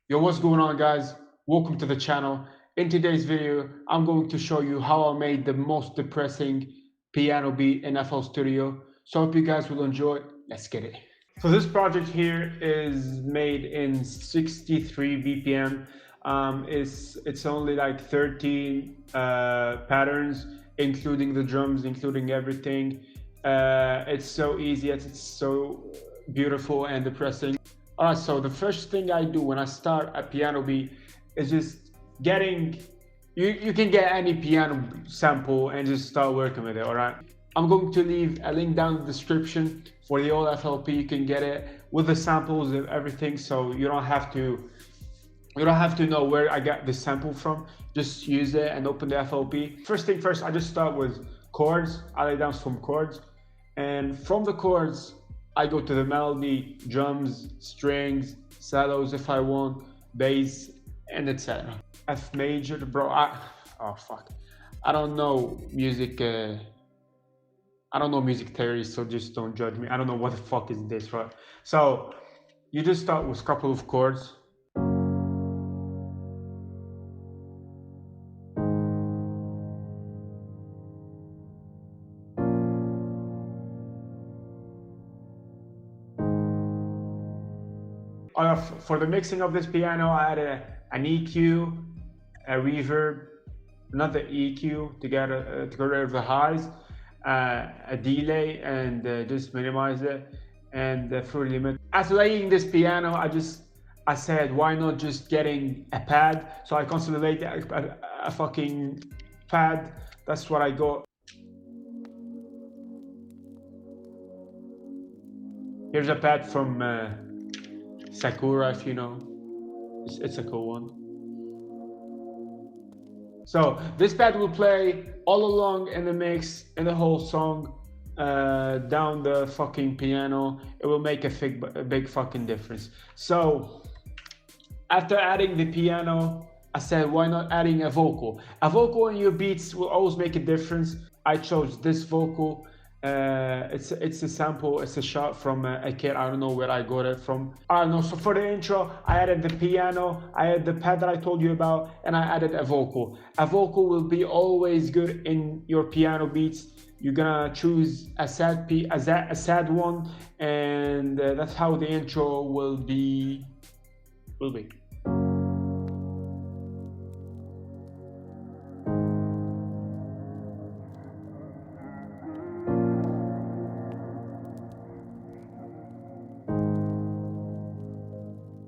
Yo, what's going on, guys? Welcome to the channel. In today's video, I'm going to show you how I made the most depressing piano beat in FL Studio. So I hope you guys will enjoy. Let's get it. So this project here is made in 63 BPM. It's only like 13 patterns, including the drums, including everything. It's so easy, yet it's so beautiful and depressing. All right, so the first thing I do when I start a piano beat is just getting, you can get any piano sample and just start working with it, all right? I'm going to leave a link down in the description for the old FLP. You can get it with the samples and everything, so you don't have to know where I got this sample from. Just use it and open the FLP. First thing first, I just start with chords. I lay down some chords, and from the chords, I go to the melody, drums, strings, cellos if I want, bass, and etc. F major, bro. Oh fuck. I don't know music. I don't know music theory, so just don't judge me. I don't know what the fuck is this, right? So you just start with a couple of chords. For the mixing of this piano, I added an EQ, a reverb, another EQ to get rid of the highs, a delay, and just minimize it, and through limit. After laying this piano, I said, why not just getting a pad? So I consolidated a fucking pad. That's what I got. Here's a pad from Sakura, if you know. It's a cool one. So this pad will play all along in the mix, in the whole song, down the fucking piano. It will make a big fucking difference. So after adding the piano, I said, why not adding a vocal? A vocal in your beats will always make a difference. I chose this vocal. It's a sample, it's a shot from a kid. I don't know where I got it from. I don't know. So for the intro, I added the piano, I added the pad that I told you about, and I added a vocal. A vocal will be always good in your piano beats. You're gonna choose a sad one, and that's how the intro will be.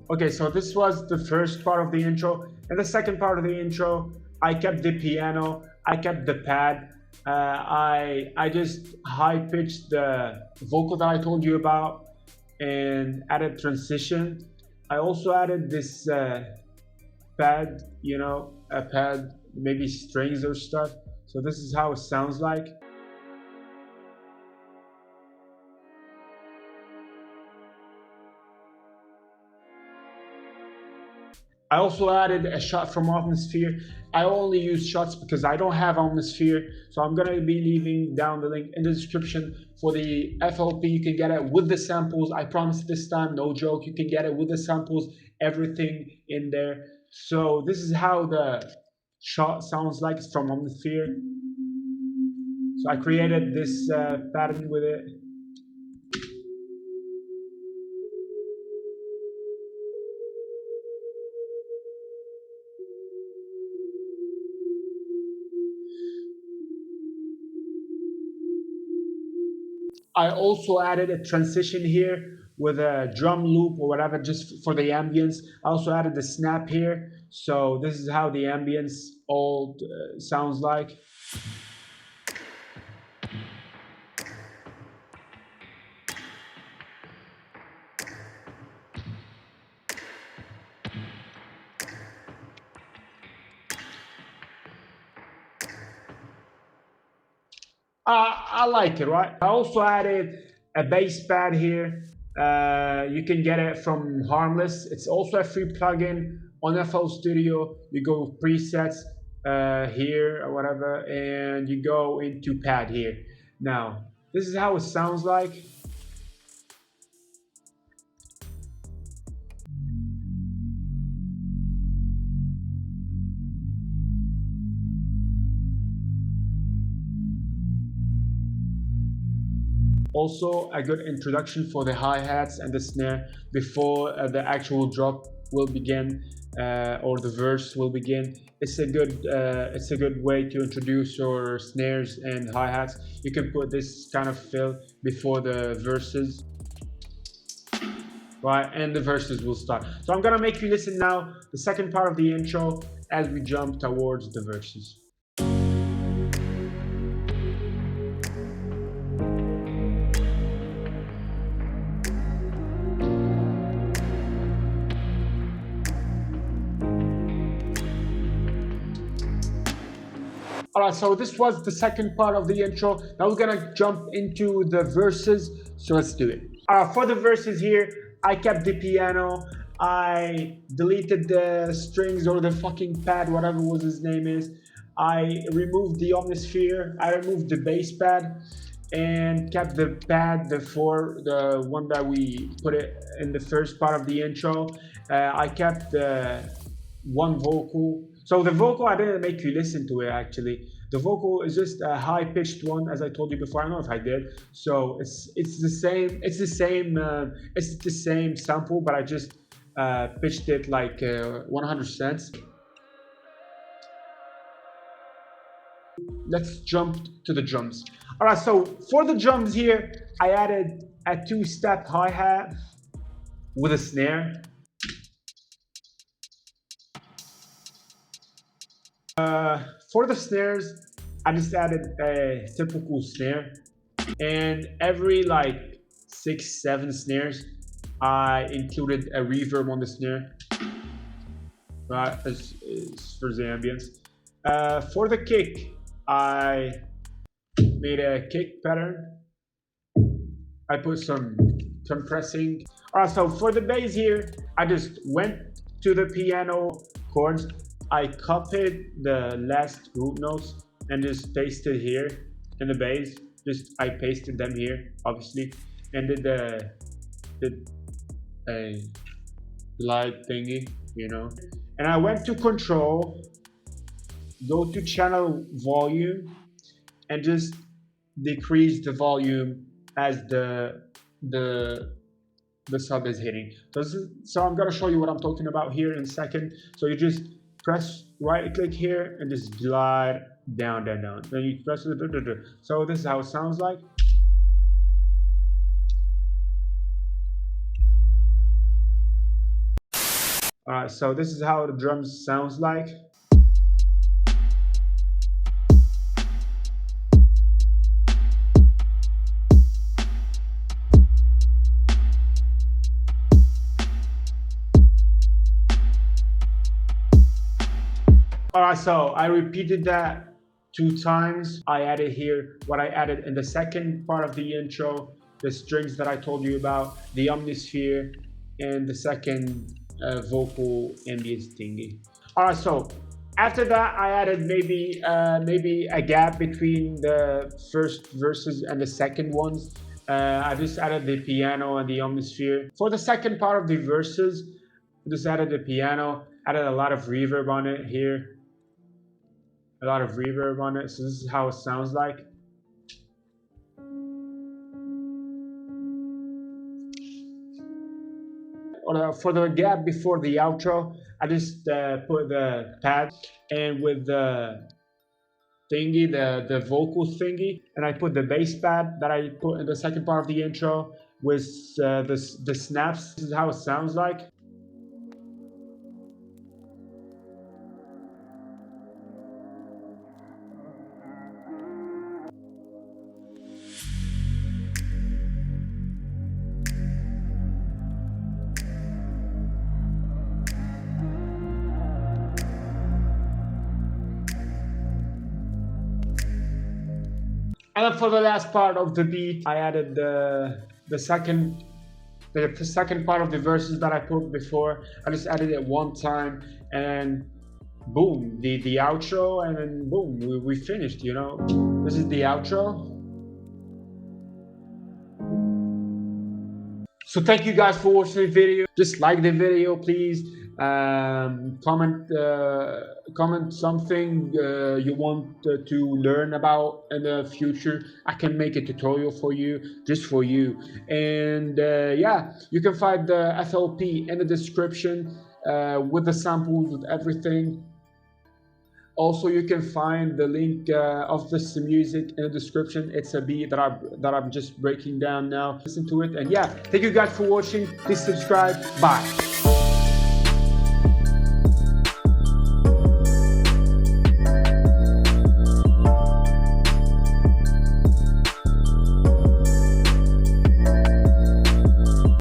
Okay, so this was the first part of the intro. And the second part of the intro, I kept the piano, I kept the pad. I just high pitched the vocal that I told you about and added transition. I also added this pad, a pad, maybe strings or stuff. So this is how it sounds like. I also added a shot from Atmosphere. I only use shots because I don't have Atmosphere, so I'm gonna be leaving down the link in the description for the FLP. You can get it with the samples. I promise this time, no joke. You can get it with the samples, everything in there. So this is how the shot sounds like. It's from Atmosphere. So I created this pattern with it. I also added a transition here with a drum loop or whatever, just for the ambience. I also added the snap here. So this is how the ambience all sounds like. I like it, right? I also added a bass pad here. You can get it from Harmless. It's also a free plugin on FL Studio. You go presets here or whatever, and you go into pad here. Now, this is how it sounds like. Also a good introduction for the hi-hats and the snare before the actual drop will begin, or the verse will begin. It's a good way to introduce your snares and hi-hats. You can put this kind of fill before the verses, right? And the verses will start. So I'm gonna make you listen now the second part of the intro as we jump towards the verses. All right, so this was the second part of the intro. Now we're gonna jump into the verses. So let's do it. For the verses here, I kept the piano. I deleted the strings or the fucking pad, whatever was his name is. I removed the omnisphere. I removed the bass pad and kept the pad, the one that we put it in the first part of the intro. I kept the one vocal. So the vocal, I didn't make you listen to it actually. The vocal is just a high-pitched one, as I told you before. I don't know if I did. So it's the same sample, but I just pitched it like 100 cents. Let's jump to the drums. All right, so for the drums here, I added a 2-step hi-hat with a snare. For the snares, I just added a typical snare, and every like 6-7 snares, I included a reverb on the snare, right? As for the ambience. For the kick, I made a kick pattern. I put some compressing. So for the bass here, I just went to the piano chords. I copied the last root notes and just pasted here in the bass. I pasted them here, obviously, and did a glide thingy, you know. And I went to control, go to channel volume, and just decrease the volume as the sub is hitting. So I'm gonna show you what I'm talking about here in a second. So you just press right click here and just glide down. Then you press it. So this is how it sounds like. Alright, so this is how the drums sounds like. Alright, so I repeated that 2 times. I added here what I added in the second part of the intro, the strings that I told you about, the omnisphere, and the second vocal ambience thingy. Alright, so after that I added maybe a gap between the first verses and the second ones. I just added the piano and the omnisphere. For the second part of the verses, I just added the piano, added a lot of reverb on it here. A lot of reverb on it, so this is how it sounds like. For the gap before the outro, I just put the pad, and with the thingy, the vocal thingy, and I put the bass pad that I put in the second part of the intro with the snaps. This is how it sounds like. And then for the last part of the beat, I added the second part of the verses that I put before. I just added it 1 time, and boom, the outro, and then boom, we finished, you know. This is the outro. So thank you guys for watching the video. Just like the video, please. Comment something you want to learn about in the future. I can make a tutorial for you, just for you. And yeah, you can find the FLP in the description with the samples, with everything. Also, you can find the link of this music in the description. It's a beat that I'm just breaking down now. Listen to it, and yeah, thank you guys for watching. Please subscribe. Bye.